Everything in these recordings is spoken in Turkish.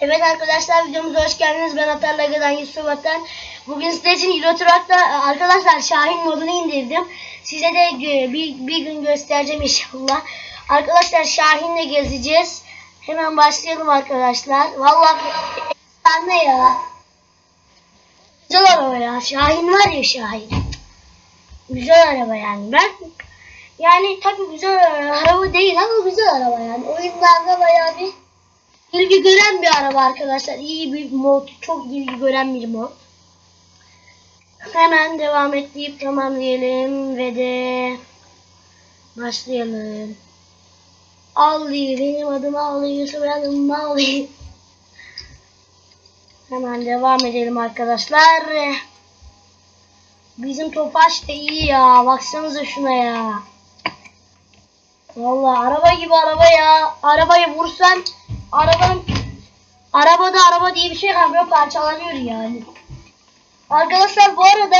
Evet arkadaşlar, videomuza hoş geldiniz. Ben Atarlaga'dan Yusuf Atan. Bugün sizler için Euro Truck'ta arkadaşlar Şahin modunu indirdim. Size de bir gün göstereceğim inşallah. Arkadaşlar Şahinle gezeceğiz. Hemen başlayalım arkadaşlar. Vallahi efsane ya. Güzel araba ya. Şahin var ya, Şahin. Güzel araba yani. Yani tabii güzel araba değil ama güzel araba yani. Oyunlarda bayağı bir İlgi gören bir araba arkadaşlar. İyi bir mod. Çok ilgi gören bir mod. Hemen devam et deyip tamam diyelim ve de başlayalım. Ali, benim adım Ali, Yusuf adım Ali. Hemen devam edelim arkadaşlar. Bizim Tofaş da iyi ya. Baksanıza şuna ya. Vallahi araba gibi araba ya. Arabayı vursan arabada araba diye bir şey kalmıyor, parçalanıyor yani. Arkadaşlar bu arada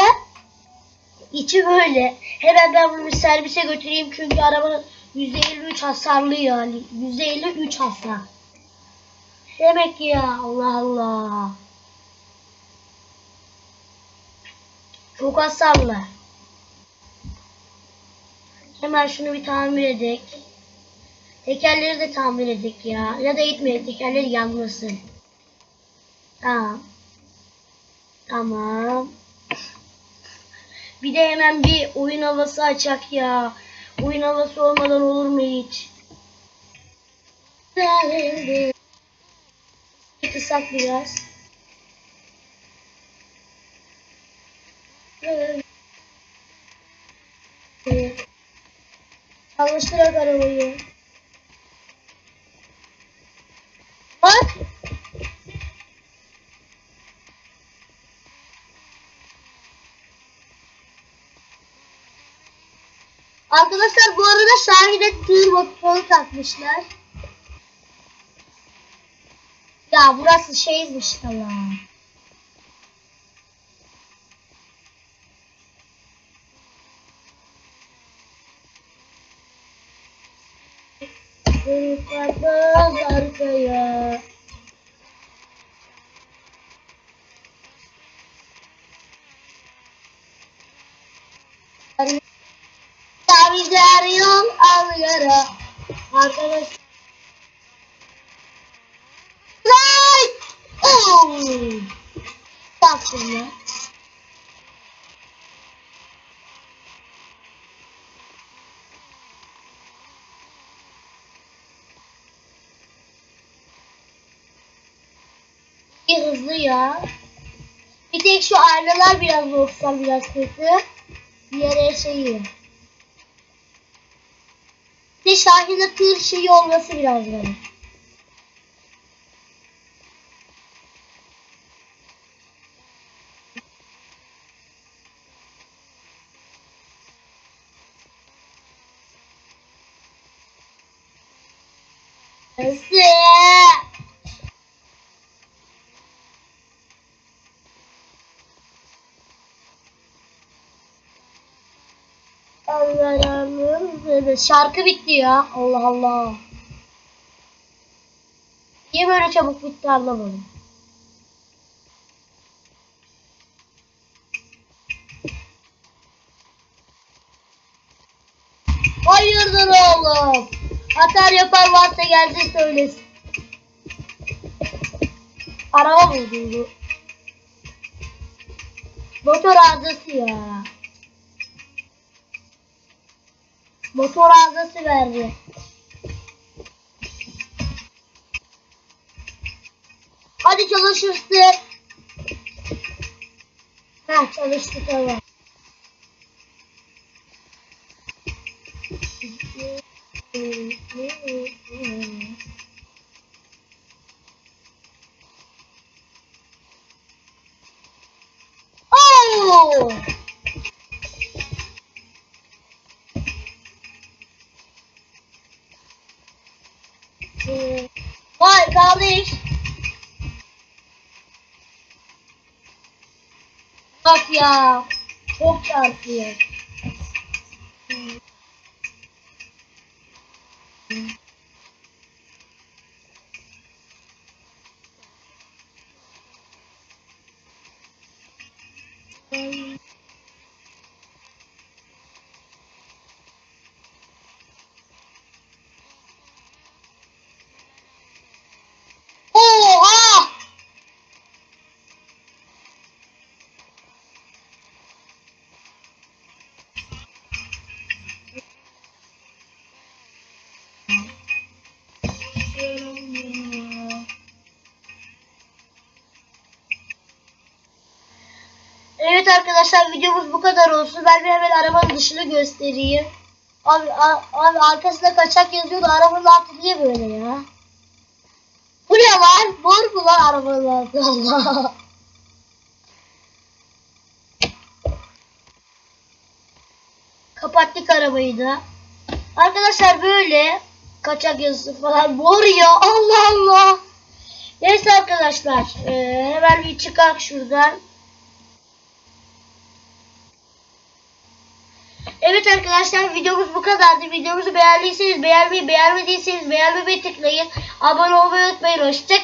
içi böyle. Hemen ben bunu servise götüreyim çünkü araba %53 hasarlı yani. %53 hasar. Demek ki ya, Allah Allah. Çok hasarlı. Hemen şunu bir tamir edek. Tekerleri de tamir edek ya. Ya da etmeyelim, tekerleri yanmasın. Tamam. Tamam. Bir de hemen bir oyun havası açak ya. Oyun havası olmadan olur mu hiç? Kısak biraz. Çalıştırak arabayı. Bak. Arkadaşlar bu arada Şahin'e tır motoru takmışlar. Ya burası şeymiş ya. Bakmaz arkaya. Tabi deryon al yara. Arkadaşlar. Baktım ya. Bir hızlı ya. Bir tek şu aynalar biraz noksan, biraz kötü. Diğer her şeyi. Bir de Şahin'e tır şeyi olması biraz garip. Hızlı. Allah'ım. Şarkı bitti ya. Allah Allah. Niye böyle çabuk bitti anlamadım. Hayırdır oğlum. Atar yapar varsa gelsin söylesin. Araba buldu. Motor arızası ya. Motor arızası verdi. Hadi çalışırsın. Heh, çalıştı tamam. Oh! Vay kardeş. Bak ya. Çok çarpıyor. Oha! Evet arkadaşlar, videomuz bu kadar olsun. Ben bir hemen arabanın dışını göstereyim. Abi arkasında kaçak yazıyordu. Arabanın altı niye böyle ya? Bu ne lan? Mor mu lan arabanın altı? Allah. Kapattık arabayı da. Arkadaşlar böyle kaçak yazısı falan mor ya. Allah Allah. Neyse arkadaşlar. Hemen bir çıkar şuradan. Evet arkadaşlar, videomuz bu kadardı. Videomuzu beğendiyseniz beğenmeyi, beğenmediyseniz beğenmeyi tıklayın. Abone olmayı unutmayın. Hoşçakalın.